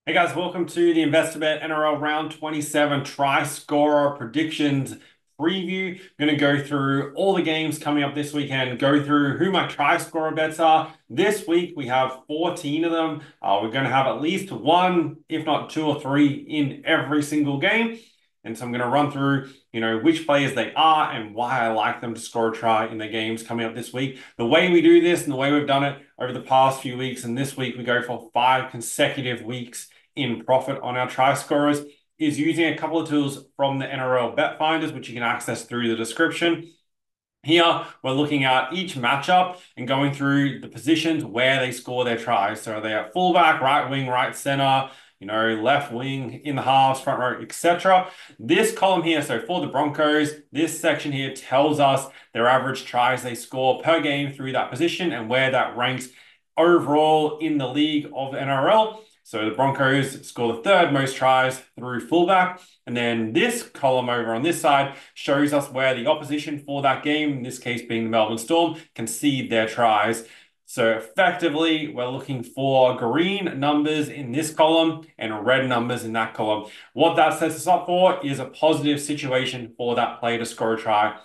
Hey guys, welcome to the investor.bet NRL round 27 try scorer predictions preview. I'm going to go through all the games coming up this weekend, go through who my try scorer bets are. This week we have 14 of them. We're going to have at least one, if not two or three in every single game. And so I'm going to run through, which players they are and why I like them to score a try in their games coming up this week. The way we do this and the way we've done it over the past few weeks, and this week we go for 5 consecutive weeks in profit on our try scorers, is using a couple of tools from the NRL bet finders, which you can access through the description. Here, we're looking at each matchup and going through the positions where they score their tries. So are they at fullback, right wing, right center, left wing, in the halves, front row, etc. This column here, so for the Broncos, this section here tells us their average tries they score per game through that position and where that ranks overall in the league of NRL. So the Broncos score the third most tries through fullback. And then this column over on this side shows us where the opposition for that game, in this case being the Melbourne Storm, concede their tries. So effectively, we're looking for green numbers in this column and red numbers in that column. What that sets us up for is a positive situation for that player to score a try.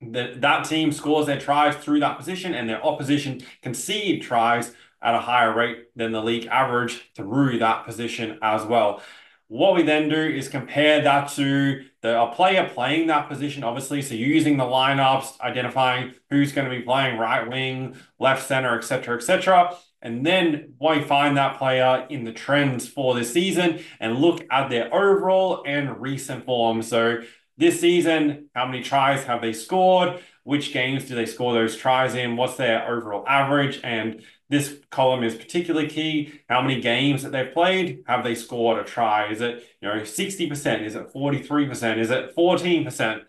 That team scores their tries through that position and their opposition concede tries at a higher rate than the league average through that position as well. What we then do is compare that to a player playing that position, obviously. So using the lineups, identifying who's going to be playing right wing, left center, etc., etc. And then we find that player in the trends for this season and look at their overall and recent form. So this season, how many tries have they scored? Which games do they score those tries in? What's their overall average? And this column is particularly key. How many games that they've played have they scored a try? Is it 60%? Is it 43%? Is it 14%?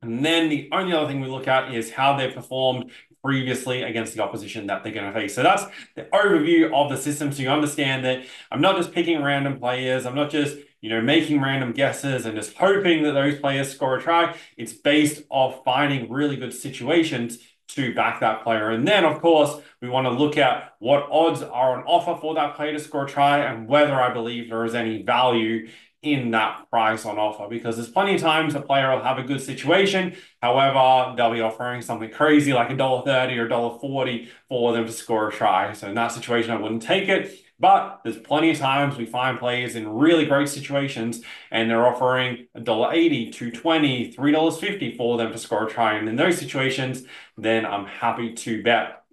And then the only other thing we look at is how they've performed previously against the opposition that they're going to face. So that's the overview of the system. So you understand that I'm not just picking random players. I'm not just making random guesses and just hoping that those players score a try. It's based off finding really good situations to back that player. And then, of course, we want to look at what odds are on offer for that player to score a try and whether I believe there is any value in that price on offer, because there's plenty of times a player will have a good situation. However, they'll be offering something crazy like $1.30 or $1.40 for them to score a try. So in that situation, I wouldn't take it. But there's plenty of times we find players in really great situations and they're offering $1.80, $2.20, $3.50 for them to score a try. And in those situations, then I'm happy to bet.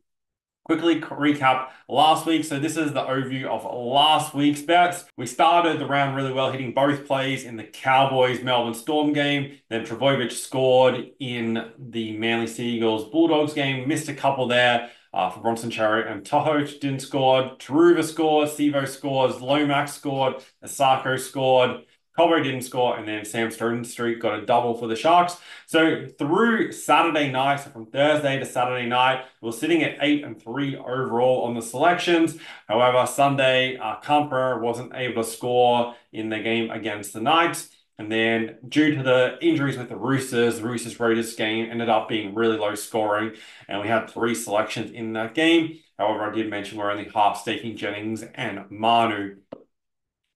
Quickly recap last week. So this is the overview of last week's bets. We started the round really well, hitting both plays in the Cowboys Melbourne Storm game. Then Trbojevic scored in the Manly Seagulls Bulldogs game. Missed a couple there for Bronson Chariot and Toho didn't score. Taruva scored, Sivo scores, Lomax scored, Asako scored. Cowboy didn't score, and then Sam Street got a double for the Sharks. So through Saturday night, so from Thursday to Saturday night, we're sitting at 8-3 overall on the selections. However, Sunday, Kumper wasn't able to score in the game against the Knights. And then due to the injuries with the Roosters-Raiders game ended up being really low scoring, and we had 3 selections in that game. However, I did mention we're only half staking Jennings and Manu.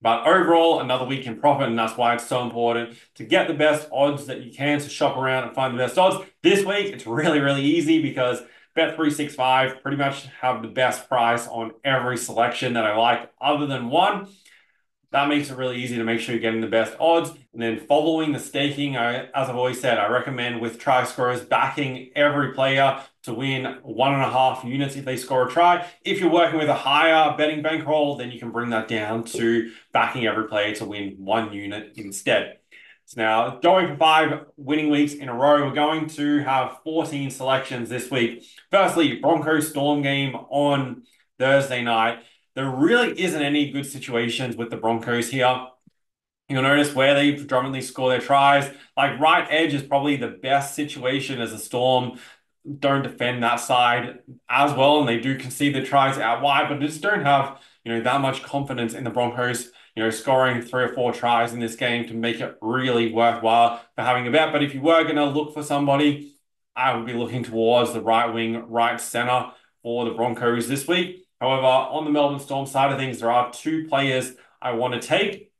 But overall, another week in profit, and that's why it's so important to get the best odds that you can, to shop around and find the best odds. This week, it's really, really easy because Bet365 pretty much have the best price on every selection that I like other than one. That makes it really easy to make sure you're getting the best odds. And then following the staking, as I've always said, I recommend with try scorers backing every player to win 1.5 units if they score a try. If you're working with a higher betting bankroll, then you can bring that down to backing every player to win 1 unit instead. So now, going for 5 winning weeks in a row, we're going to have 14 selections this week. Firstly, Broncos Storm game on Thursday night. There really isn't any good situations with the Broncos here. You'll notice where they predominantly score their tries. Like right edge is probably the best situation as a Storm don't defend that side as well, and they do concede the tries out wide, but just don't have that much confidence in the Broncos scoring 3 or 4 tries in this game to make it really worthwhile for having a bet. But if you were going to look for somebody, I would be looking towards the right wing, right center for the Broncos this week. However, on the Melbourne Storm side of things, there are 2 players I want to take.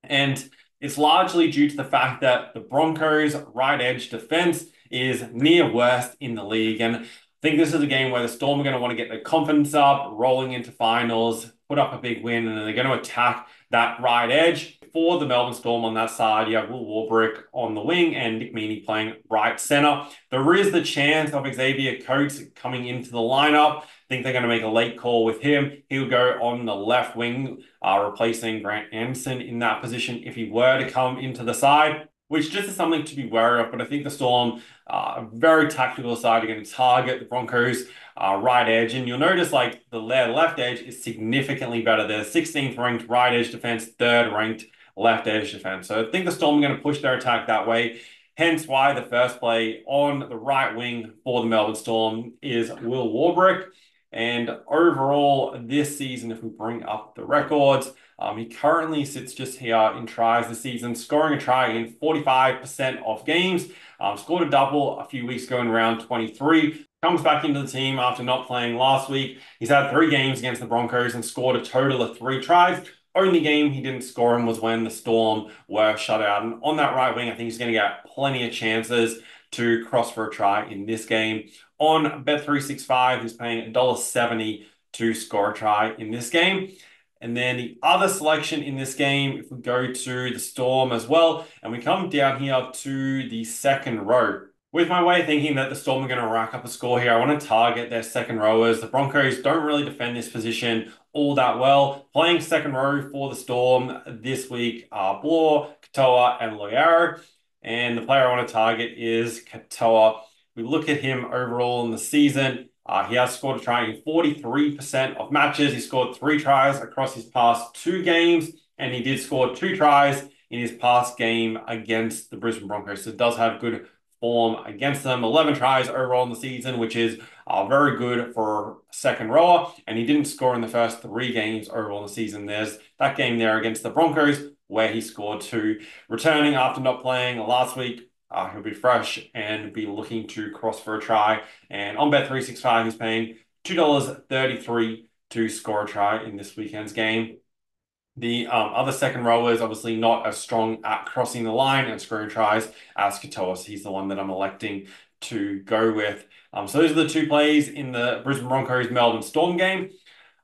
And it's largely due to the fact that the Broncos' right edge defense is near worst in the league. And I think this is a game where the Storm are going to want to get their confidence up, rolling into finals, put up a big win, and then they're going to attack that right edge. For the Melbourne Storm on that side, you have Will Warbrick on the wing and Nick Meaney playing right center. There is the chance of Xavier Coates coming into the lineup. I think they're going to make a late call with him. He'll go on the left wing, replacing Grant Anderson in that position if he were to come into the side, which just is something to be wary of. But I think the Storm, a very tactical side, are going to target the Broncos' right edge. And you'll notice like their left edge is significantly better. They're 16th ranked right edge defense, 3rd ranked left edge defense. So I think the Storm are going to push their attack that way. Hence why the first play on the right wing for the Melbourne Storm is Will Warbrick. And overall, this season, if we bring up the records, he currently sits just here in tries this season, scoring a try in 45% of games. Scored a double a few weeks ago in round 23. Comes back into the team after not playing last week. He's had 3 games against the Broncos and scored a total of 3 tries. Only game he didn't score in was when the Storm were shut out. And on that right wing, I think he's going to get plenty of chances to cross for a try in this game. On Bet365, he's paying $1.70 to score a try in this game. And then the other selection in this game, if we go to the Storm as well, and we come down here to the second row. With my way of thinking that the Storm are going to rack up a score here, I want to target their second rowers. The Broncos don't really defend this position all that well. Playing second row for the Storm this week are Bloor, Katoa, and Loiero. And the player I want to target is Katoa. We look at him overall in the season. He has scored a try in 43% of matches. He scored 3 tries across his past 2 games, and he did score 2 tries in his past game against the Brisbane Broncos. So it does have good form against them. 11 tries overall in the season, which is very good for a second rower. And he didn't score in the first 3 games overall in the season. There's that game there against the Broncos where he scored 2. Returning after not playing last week, he'll be fresh and be looking to cross for a try. And on Bet365, he's paying $2.33 to score a try in this weekend's game. The other second rower is obviously not as strong at crossing the line and scoring tries as Katoa. So he's the one that I'm electing to go with. So those are the 2 plays in the Brisbane Broncos Melbourne Storm game.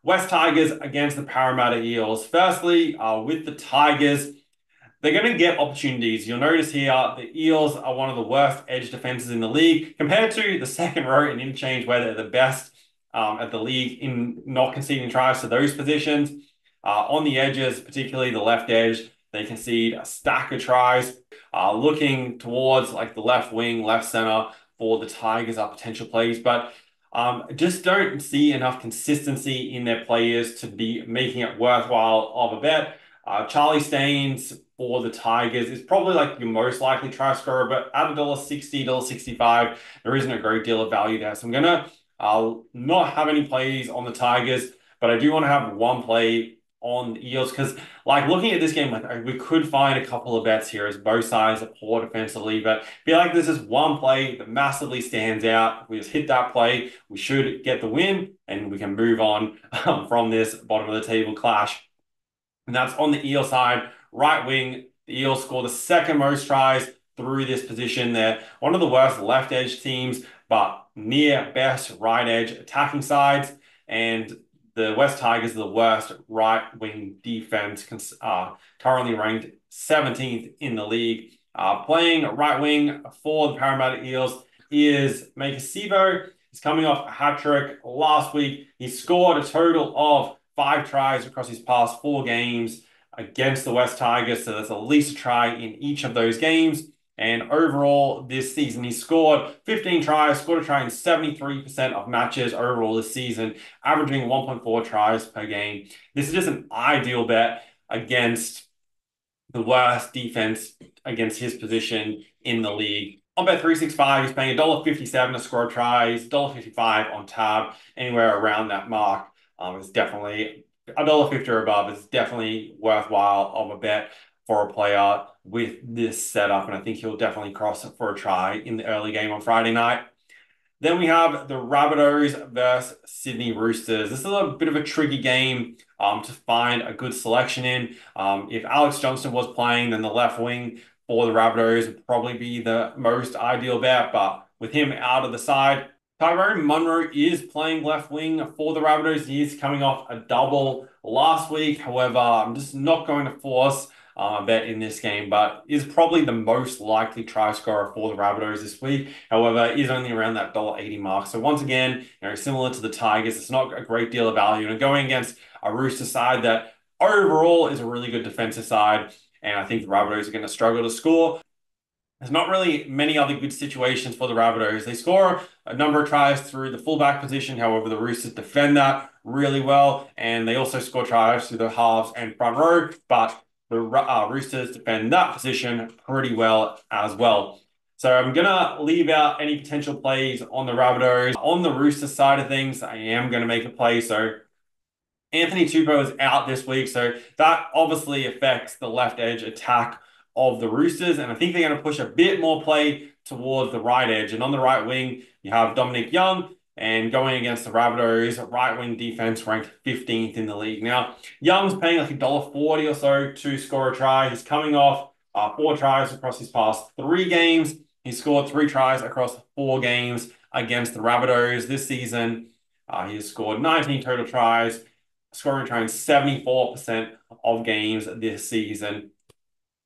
West Tigers against the Parramatta Eels. Firstly, with the Tigers, they're going to get opportunities. You'll notice here the Eels are one of the worst edge defenses in the league compared to the second row and interchange where they're the best at the league in not conceding tries to those positions. On the edges, particularly the left edge, they concede a stack of tries. Looking towards like the left wing, left center for the Tigers are potential plays, but just don't see enough consistency in their players to be making it worthwhile of a bet. Charlie Staines for the Tigers is probably like your most likely try scorer, but at $1.60, $1.65, there isn't a great deal of value there. So I'm going to not have any plays on the Tigers, but I do want to have one play on the Eels because like looking at this game, like we could find a couple of bets here as both sides are poor defensively, but I feel like this is one play that massively stands out. If we just hit that play, we should get the win and we can move on from this bottom of the table clash. And that's on the Eel side. Right wing, the Eels score the second most tries through this position. They're one of the worst left edge teams, but near best right edge attacking sides. And the West Tigers are the worst right wing defense, currently ranked 17th in the league. Playing right wing for the Parramatta Eels is Makasivo. He's coming off a hat-trick last week. He scored a total of 5 tries across his past 4 games against the West Tigers. So that's at least a try in each of those games. And overall this season, he scored 15 tries, scored a try in 73% of matches overall this season, averaging 1.4 tries per game. This is just an ideal bet against the worst defense against his position in the league. On Bet365, he's paying $1.57 to score tries, $1.55 on tab, anywhere around that mark. It's definitely $1.50 or above. It's definitely worthwhile of a bet for a player with this setup, and I think he'll definitely cross it for a try in the early game on Friday night. Then we have the Rabbitohs versus Sydney Roosters. This is a bit of a tricky game to find a good selection in. If Alex Johnston was playing, then the left wing for the Rabbitohs would probably be the most ideal bet. But with him out of the side, Tyrone Munro is playing left wing for the Rabbitohs. He is coming off a double last week. However, I'm just not going to force bet in this game, but is probably the most likely try scorer for the Rabbitohs this week. However, is only around that $1.80 mark. So once again, similar to the Tigers, it's not a great deal of value. And going against a Rooster side that overall is a really good defensive side, and I think the Rabbitohs are going to struggle to score. There's not really many other good situations for the Rabbitohs. They score a number of tries through the fullback position. However, the Roosters defend that really well, and they also score tries through the halves and front row. But the Roosters defend that position pretty well as well. So I'm going to leave out any potential plays on the Rabbitohs. On the Roosters side of things, I am going to make a play. So Anthony Tupou is out this week, so that obviously affects the left edge attack of the Roosters, and I think they're going to push a bit more play towards the right edge. And on the right wing, you have Dominic Young, and going against the Rabbitohs, right wing defense ranked 15th in the league. Now, Young's paying like $1.40 or so to score a try. He's coming off 4 tries across his past 3 games. He scored 3 tries across 4 games against the Rabbitohs this season. He has scored 19 total tries, scoring trying 74% of games this season.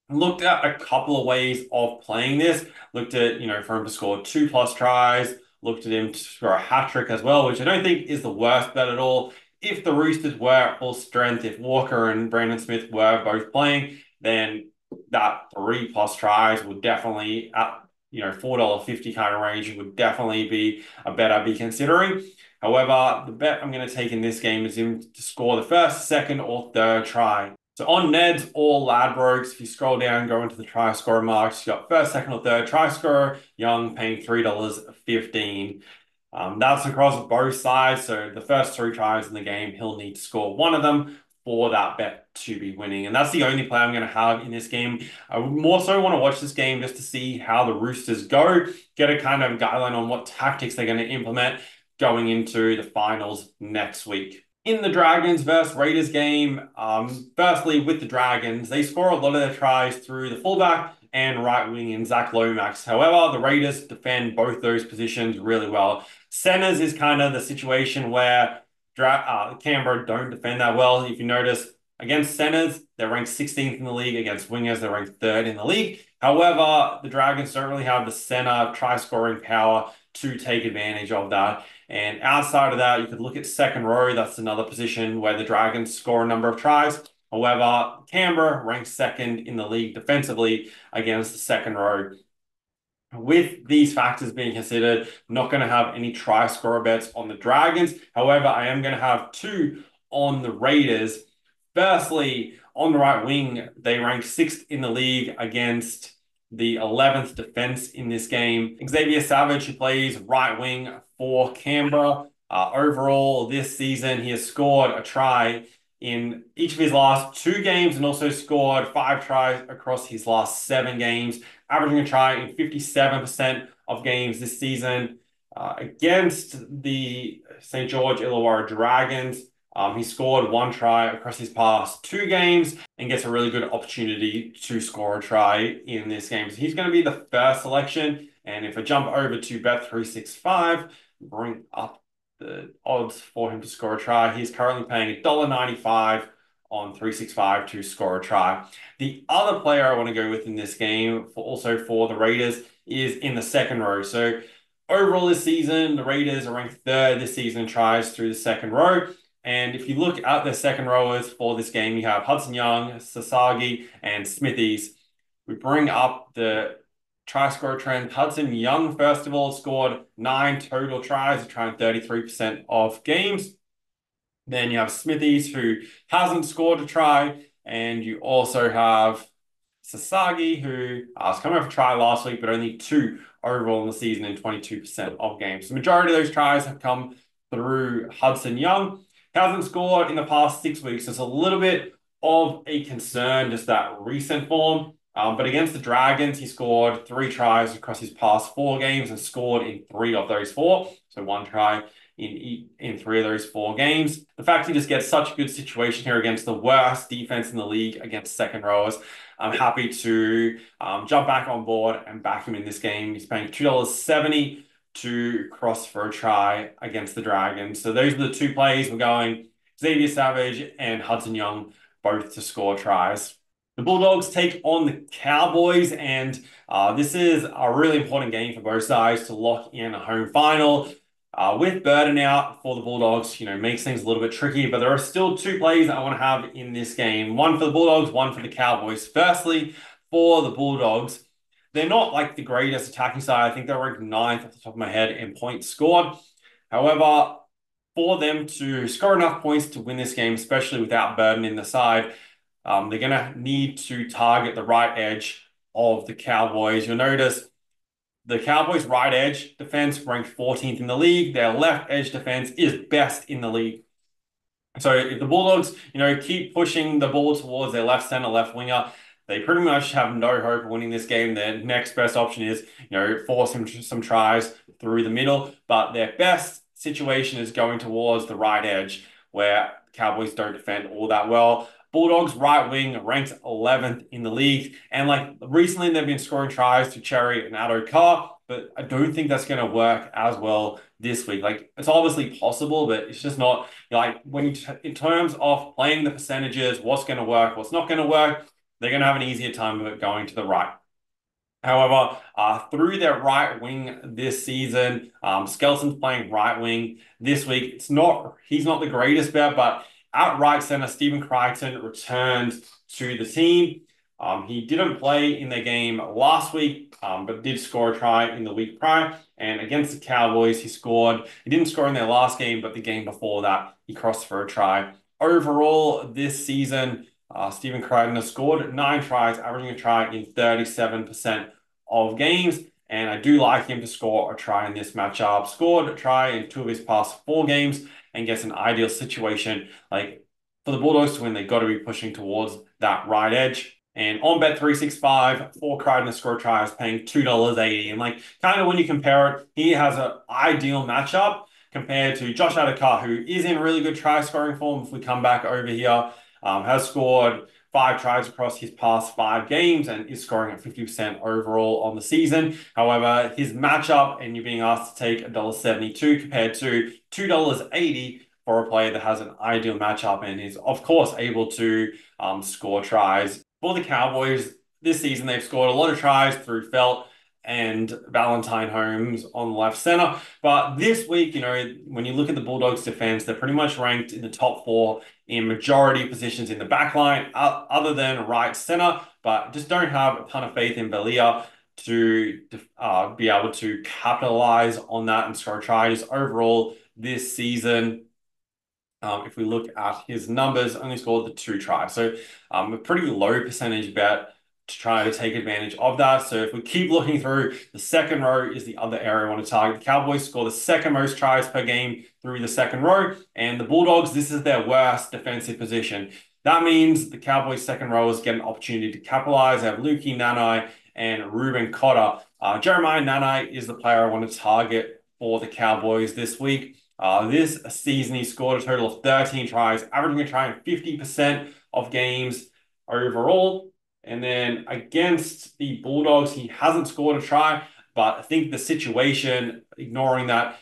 Looked at a couple of ways of playing this. Looked at, for him to score 2+ tries. Looked at him to score a hat trick as well, which I don't think is the worst bet at all. If the Roosters were at full strength, if Walker and Brandon Smith were both playing, then that 3+ tries would definitely, at $4.50 kind of range, would definitely be a bet I'd be considering. However, the bet I'm going to take in this game is him to score the first, second, or third try. So on Neds or Ladbrokes, if you scroll down, go into the try scorer marks, you got first, second, or third try scorer, Young paying $3.15. That's across both sides. So the first 3 tries in the game, he'll need to score one of them for that bet to be winning. And that's the only play I'm going to have in this game. I would more so want to watch this game just to see how the Roosters go, get a kind of guideline on what tactics they're going to implement going into the finals next week. In the Dragons versus Raiders game, firstly, with the Dragons, they score a lot of their tries through the fullback and right wing in Zach Lomax. However, the Raiders defend both those positions really well. Centers is kind of the situation where Canberra don't defend that well. If you notice, against centers, they're ranked 16th in the league. Against wingers, they're ranked 3rd in the league. However, the Dragons don't really have the center try-scoring power to take advantage of that. And outside of that, you could look at second row. That's another position where the Dragons score a number of tries. However, Canberra ranks 2nd in the league defensively against the second row. With these factors being considered, I'm not going to have any try scorer bets on the Dragons. However, I am going to have 2 on the Raiders. Firstly, on the right wing, they rank 6th in the league against the 11th defense in this game. Xavier Savage, who plays right wing for Canberra. Overall, this season, he has scored a try in each of his last 2 games and also scored 5 tries across his last 7 games, averaging a try in 57% of games this season. Against the St. George Illawarra Dragons, he scored 1 try across his past 2 games and gets a really good opportunity to score a try in this game. So he's going to be the first selection. And if I jump over to Bet365, bring up the odds for him to score a try, he's currently paying $1.95 on 365 to score a try. The other player I want to go with in this game, also for the Raiders, is in the second row. So overall this season, the Raiders are ranked 3rd this season in tries through the second row. And if you look at the second rowers for this game, you have Hudson Young, Sasagi, and Smithies. We bring up the try scorer trend. Hudson Young, first of all, scored 9 total tries, trying 33% of games. Then you have Smithies, who hasn't scored a try. And you also have Sasagi, who was coming off a try last week, but only 2 overall in the season and 22% of games. The majority of those tries have come through Hudson Young. Hasn't scored in the past 6 weeks. So it's a little bit of a concern, just that recent form. But against the Dragons, he scored 3 tries across his past 4 games and scored in 3 of those 4. So 1 try in 3 of those 4 games. The fact he just gets such a good situation here against the worst defense in the league against second rowers, I'm happy to jump back on board and back him in this game. He's paying $2.70 to cross for a try against the Dragons. So those are the 2 plays. We're going Xavier Savage and Hudson Young, both to score tries. The Bulldogs take on the Cowboys, and this is a really important game for both sides to lock in a home final. With Burden out for the Bulldogs, makes things a little bit tricky, but there are still 2 plays I want to have in this game. One for the Bulldogs, one for the Cowboys. Firstly, for the Bulldogs, they're not like the greatest attacking side. I think they're ranked 9th off the top of my head in points scored. However, for them to score enough points to win this game, especially without Burden in the side, they're going to need to target the right edge of the Cowboys. You'll notice the Cowboys' right edge defense ranked 14th in the league. Their left edge defense is best in the league. So if the Bulldogs, keep pushing the ball towards their left center, left winger, they pretty much have no hope of winning this game. Their next best option is, force some tries through the middle. But their best situation is going towards the right edge, where Cowboys don't defend all that well. Bulldogs right wing ranked 11th in the league. And recently they've been scoring tries to Cherry and Addo Carr, but I don't think that's going to work as well this week. It's obviously possible, but it's just not in terms of playing the percentages, what's going to work, what's not going to work, they're going to have an easier time of it going to the right. However, through their right wing this season, Skeleton's playing right wing this week. He's not the greatest bet, but at right center, Stephen Crichton returned to the team. He didn't play in their game last week, but did score a try in the week prior. And against the Cowboys, he scored. He didn't score in their last game, but the game before that, he crossed for a try. Overall, this season, Stephen Crichton has scored 9 tries, averaging a try in 37% of games. And I do like him to score a try in this matchup. Scored a try in 2 of his past 4 games and gets an ideal situation. For the Bulldogs to win, they've got to be pushing towards that right edge. And on Bet365, for Crichton to score a try is paying $2.80. And kind of when you compare it, he has an ideal matchup compared to Josh Addo-Carr, who is in really good try scoring form. If we come back over here, has scored 5 tries across his past 5 games and is scoring at 50% overall on the season. However, his matchup, and you're being asked to take $1.72 compared to $2.80 for a player that has an ideal matchup and is, of course, able to score tries. For the Cowboys, this season, they've scored a lot of tries through Felt and Valentine Holmes on the left center. But this week, when you look at the Bulldogs defense, they're pretty much ranked in the top 4 in majority positions in the back line, other than right center, but just don't have a ton of faith in Belia to be able to capitalize on that and score tries overall this season. If we look at his numbers, only scored the 2 tries. So a pretty low percentage bet to try to take advantage of that. So if we keep looking through, the second row is the other area I want to target. The Cowboys score the second most tries per game through the second row, and the Bulldogs, this is their worst defensive position. That means the Cowboys second rowers get an opportunity to capitalize. They have Lukey Nanai and Ruben Cotter. Jeremiah Nanai is the player I want to target for the Cowboys this week. This season, he scored a total of 13 tries, averaging a try in 50% of games overall. And then against the Bulldogs, he hasn't scored a try, but I think the situation, ignoring that,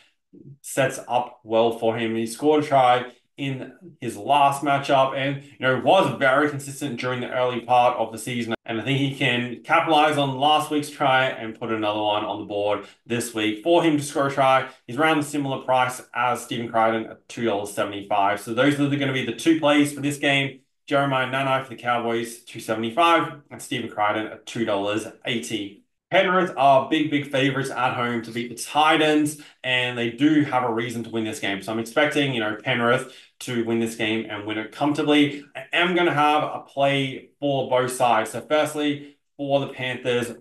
sets up well for him. He scored a try in his last matchup and was very consistent during the early part of the season. And I think he can capitalize on last week's try and put another one on the board this week. For him to score a try, he's around a similar price as Stephen Crichton at $2.75. So those are going to be the 2 plays for this game. Jeremiah Nanai for the Cowboys, $2.75, and Stephen Crichton at $2.80. Penrith are big favorites at home to beat the Titans, and they do have a reason to win this game. So I'm expecting, Penrith to win this game and win it comfortably. I am going to have a play for both sides. So firstly, for the Panthers, I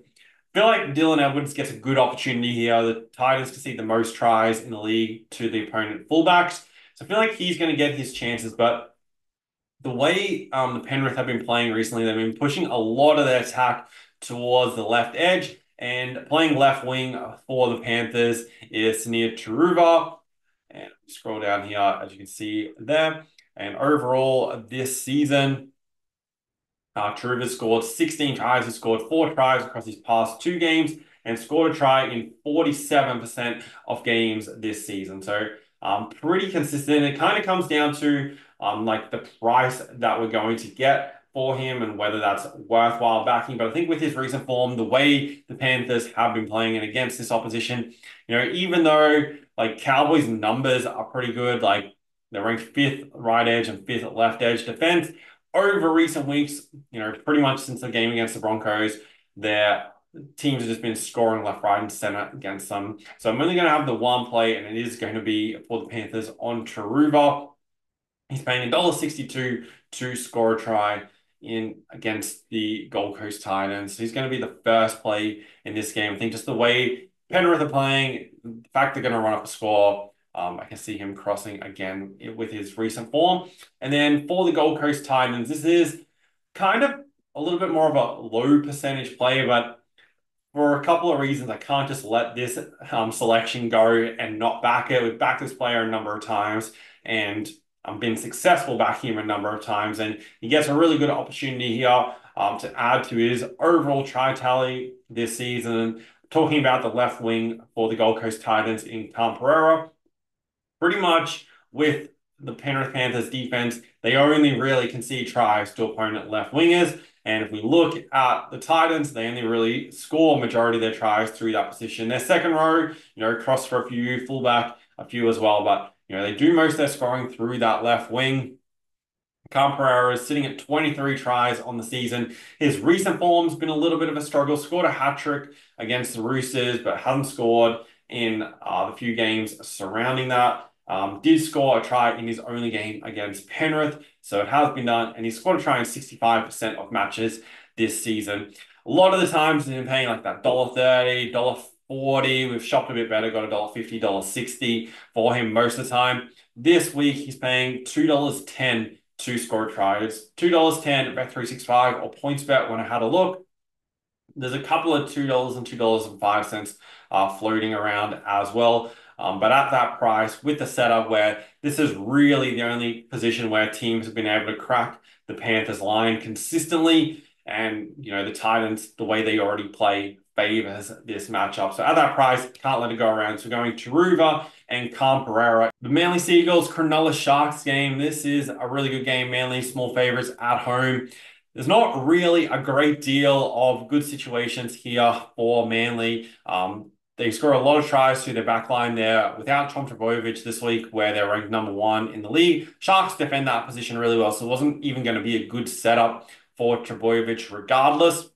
feel like Dylan Edwards gets a good opportunity here. The Titans concede the most tries in the league to the opponent fullbacks. So I feel like he's going to get his chances, but the way the Penrith have been playing recently, they've been pushing a lot of their attack towards the left edge, and playing left wing for the Panthers is near Taruva. And scroll down here, as you can see there. And overall, this season, Taruva scored 16 tries. He scored 4 tries across his past 2 games and scored a try in 47% of games this season. So pretty consistent. It kind of comes down to like the price that we're going to get for him and whether that's worthwhile backing. But I think with his recent form, the way the Panthers have been playing and against this opposition, even though like Cowboys numbers are pretty good, like they're ranked fifth right edge and fifth left edge defense over recent weeks, pretty much since the game against the Broncos, their teams have just been scoring left, right, and center against them. So I'm only going to have the one play, and it is going to be for the Panthers on Taruva. He's paying $1.62 to score a try in against the Gold Coast Titans. So he's going to be the first play in this game. I think just the way Penrith are playing, the fact they're going to run up a score, I can see him crossing again with his recent form. And then for the Gold Coast Titans, this is kind of a little bit more of a low percentage play, but for a couple of reasons, I can't just let this selection go and not back it. We've backed this player a number of times, and I've been successful backing him a number of times, and he gets a really good opportunity here to add to his overall try tally this season. Talking about the left wing for the Gold Coast Titans in Pereira, pretty much with the Penrith Panthers defense, they only really concede tries to opponent left wingers. And if we look at the Titans, they only really score majority of their tries through that position. Their second row, cross for a few, fullback a few as well, but they do most of their scoring through that left wing. Pereira is sitting at 23 tries on the season. His recent form's been a little bit of a struggle. Scored a hat-trick against the Roosters, but hasn't scored in the few games surrounding that. Did score a try in his only game against Penrith, so it has been done, and he scored a try in 65% of matches this season. A lot of the times he's been paying like that $1.30, $1.40. We've shopped a bit better, got $1.50, $1.60 for him most of the time. This week he's paying $2.10 to score tries. $2.10 at Bet365 or PointsBet when I had a look. There's a couple of $2 and $2.05 floating around as well. But at that price, with the setup where this is really the only position where teams have been able to crack the Panthers line consistently, and the Titans, the way they already play, favors this matchup. So at that price, can't let it go around. So going to Ruva and Pereira. The Manly Seagulls, Cronulla Sharks game. This is a really good game. Manly, small favorites at home. There's not really a great deal of good situations here for Manly. They score a lot of tries through their backline there without Tom Trbojevic this week, where they're ranked number 1 in the league. Sharks defend that position really well, so it wasn't even going to be a good setup for Trbojevic regardless.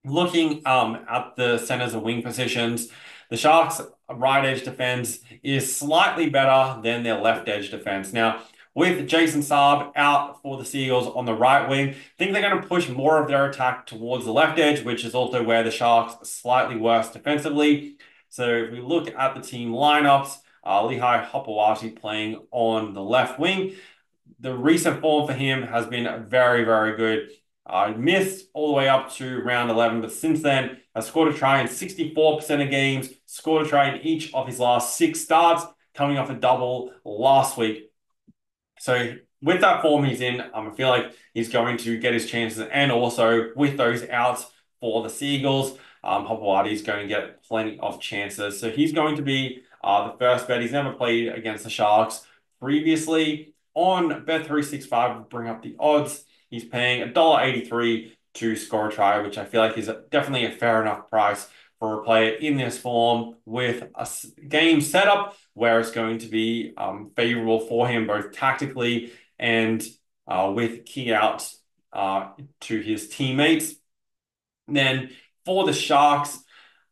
Looking at the centers and wing positions, the Sharks' right edge defense is slightly better than their left edge defense. Now, with Jason Saab out for the Seagulls on the right wing, I think they're going to push more of their attack towards the left edge, which is also where the Sharks are slightly worse defensively. So if we look at the team lineups, Lehigh Hopewati playing on the left wing. The recent form for him has been very, very good. Missed all the way up to round 11, but since then has scored a try in 64% of games, scored a try in each of his last 6 starts, coming off a double last week. So with that form he's in, I feel like he's going to get his chances, and also with those outs for the Seagulls, Hopewadi is going to get plenty of chances. So he's going to be the first bet. He's never played against the Sharks previously. On Bet365, bring up the odds. He's paying $1.83 to score a try, which I feel like is definitely a fair enough price for a player in this form with a game setup where it's going to be favorable for him both tactically and with key outs to his teammates. Then for the Sharks,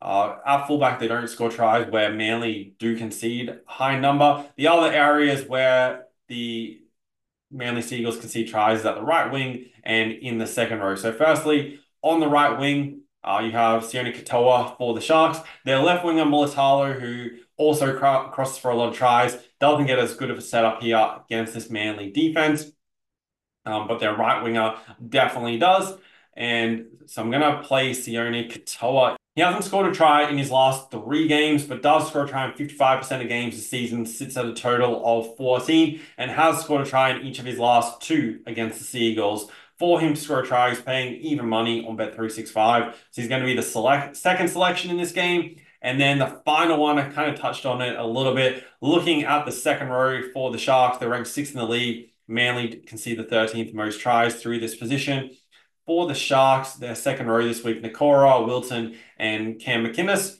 at fullback, they don't score tries where Manly do concede a high number. The other areas where the Manly Seagulls concede tries is at the right wing and in the second row. So firstly, on the right wing, you have Sione Katoa for the Sharks. Their left winger, Mulatalo, who also crosses for a lot of tries, doesn't get as good of a setup here against this Manly defense. but their right winger definitely does. And so I'm going to play Sione Katoa. He hasn't scored a try in his last 3 games, but does score a try in 55% of games this season, sits at a total of 14, and has scored a try in each of his last 2 against the Seagulls. For him to score a try, he's paying even money on Bet365. So he's going to be the second selection in this game. And then the final one, I kind of touched on it a little bit. Looking at the second row for the Sharks, they're ranked 6th in the league. Manly can see the 13th most tries through this position. For the Sharks, their second row this week, Nakora, Wilton, and Cam McInnes.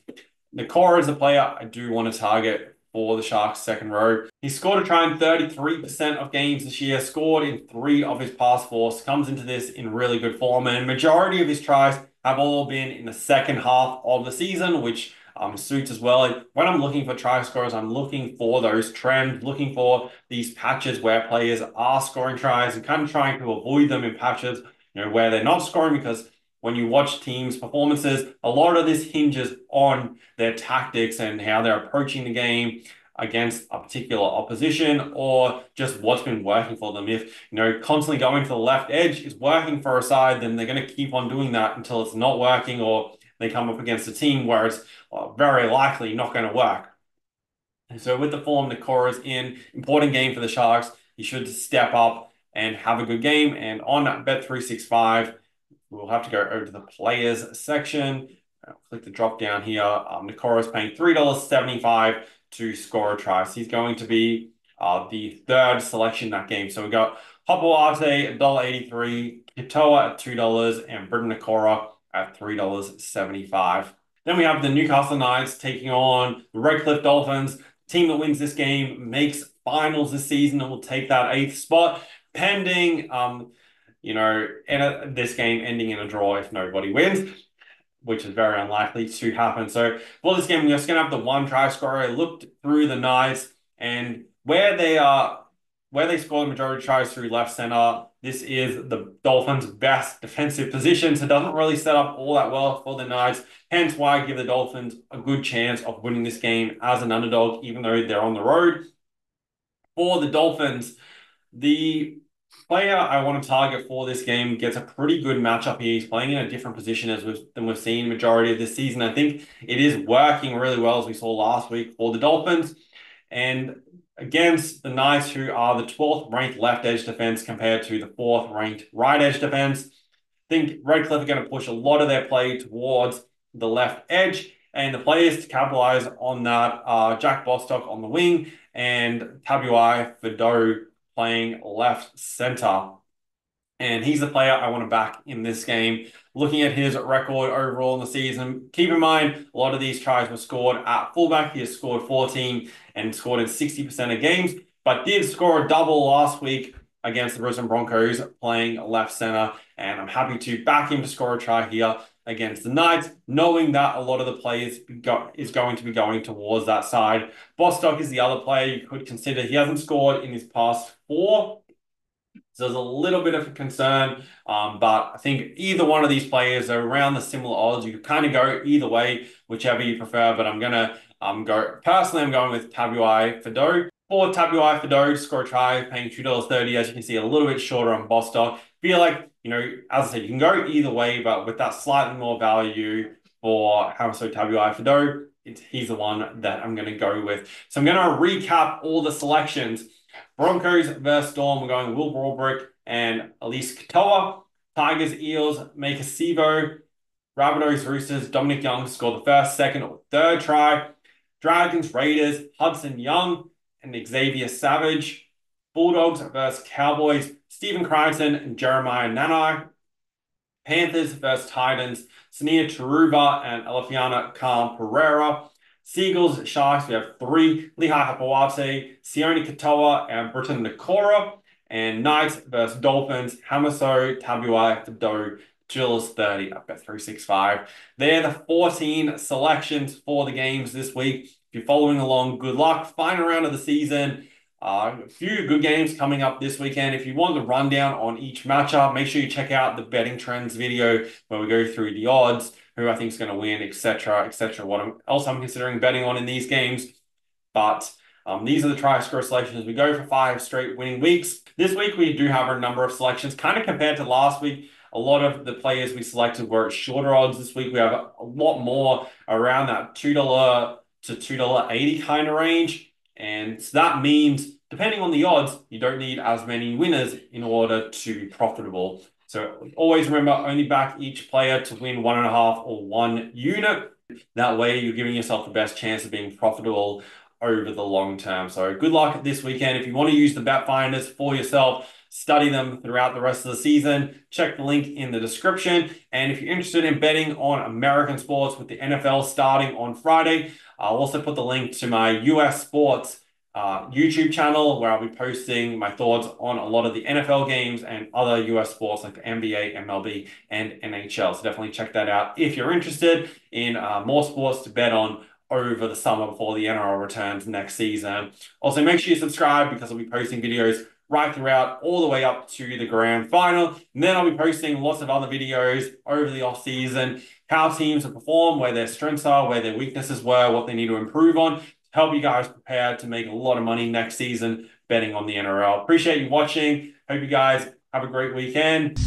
Nakora is a player I do want to target for the Sharks' second row. He scored a try in 33% of games this year, scored in 3 of his past 4, comes into this in really good form, and majority of his tries have all been in the second half of the season, which suits as well. When I'm looking for try scorers, I'm looking for those trends, looking for these patches where players are scoring tries and kind of trying to avoid them in patches, where they're not scoring, because when you watch teams' performances, a lot of this hinges on their tactics and how they're approaching the game against a particular opposition, or just what's been working for them. If, constantly going to the left edge is working for a side, then they're going to keep on doing that until it's not working, or they come up against a team where it's very likely not going to work. And so with the form Nakora's in, important game for the Sharks, he should step up and have a good game. And on Bet365, we'll have to go over to the players section. I'll click the drop down here. Nakora's paying $3.75 to score a try. So he's going to be the third selection in that game. So we got Hopoate at $1.83, Katoa at $2, and Britton Nakora at $3.75. Then we have the Newcastle Knights taking on the Redcliffe Dolphins. The team that wins this game makes finals this season and will take that 8th spot, pending this game ending in a draw if nobody wins, which is very unlikely to happen. So for this game, we're just going to have the one try scorer. I looked through the Knights, and where they score the majority of tries through left center, this is the Dolphins' best defensive position, so it doesn't really set up all that well for the Knights. Hence why I give the Dolphins a good chance of winning this game as an underdog, even though they're on the road. For the Dolphins, the player I want to target for this game gets a pretty good matchup here. He's playing in a different position than we've seen majority of this season. I think it is working really well, as we saw last week for the Dolphins. And against the Knights, who are the 12th ranked left edge defense compared to the 4th ranked right edge defense, I think Redcliffe are going to push a lot of their play towards the left edge. And the players to capitalize on that are Jack Bostock on the wing and Tabuai Fido playing left center. And he's the player I want to back in this game. Looking at his record overall in the season, keep in mind, a lot of these tries were scored at fullback. He has scored 14 and scored in 60% of games, but did score a double last week against the Brisbane Broncos playing left center. And I'm happy to back him to score a try here against the Knights, knowing that a lot of the players is going to be going towards that side. Bostock is the other player you could consider. He hasn't scored in his past 4, so there's a little bit of a concern, but I think either one of these players are around the similar odds. You could kind of go either way, whichever you prefer, but I'm going to I'm going with Tabuai Fido. For Tabuai Fido to score a try, paying $2.30, as you can see, a little bit shorter on Bostock. Feel like, as I said, you can go either way, but with that slightly more value for Hamaso Tabuai Fido, he's the one that I'm going to go with. So I'm going to recap all the selections. Broncos versus Storm, we're going Will Broadbrick and Elise Katoa. Tigers, Eels, Maika Sivo. Rabbitohs, Roosters, Dominic Young scored the first, second, or third try. Dragons, Raiders, Hudson Young and Xavier Savage. Bulldogs versus Cowboys, Stephen Crichton and Jeremiah Nanai. Panthers versus Titans, Sania Taruva and Elafiana Khan Pereira. Seagulls, Sharks, we have 3, Lehigh Hapawate, Sione Katoa, and Britton Nakora. And Knights versus Dolphins, Hamaso, Tabuai, Fido, $2.30 at Bet365. They're the 14 selections for the games this week. If you're following along, good luck. Final round of the season. A few good games coming up this weekend. If you want the rundown on each matchup, make sure you check out the betting trends video where we go through the odds, who I think is going to win, etc., etc. What else I'm considering betting on in these games. But These are the try score selections. We go for 5 straight winning weeks. This week we do have a number of selections, kind of compared to last week. A lot of the players we selected were at shorter odds. This week we have a lot more around that $2 to $2.80 kind of range. And so that means, depending on the odds, you don't need as many winners in order to be profitable. So always remember, only back each player to win 1.5 or 1 unit. That way you're giving yourself the best chance of being profitable over the long term. So good luck this weekend. If you want to use the bet finders for yourself, study them throughout the rest of the season, check the link in the description. And if you're interested in betting on American sports with the NFL starting on Friday, I'll also put the link to my US sports YouTube channel, where I'll be posting my thoughts on a lot of the NFL games and other US sports like the NBA, MLB, and NHL. So definitely check that out if you're interested in more sports to bet on over the summer before the NRL returns next season. Also, make sure you subscribe, because I'll be posting videos right throughout, all the way up to the grand final. And then I'll be posting lots of other videos over the off season, how teams have performed, where their strengths are, where their weaknesses were, what they need to improve on, to help you guys prepare to make a lot of money next season betting on the NRL. Appreciate you watching. Hope you guys have a great weekend.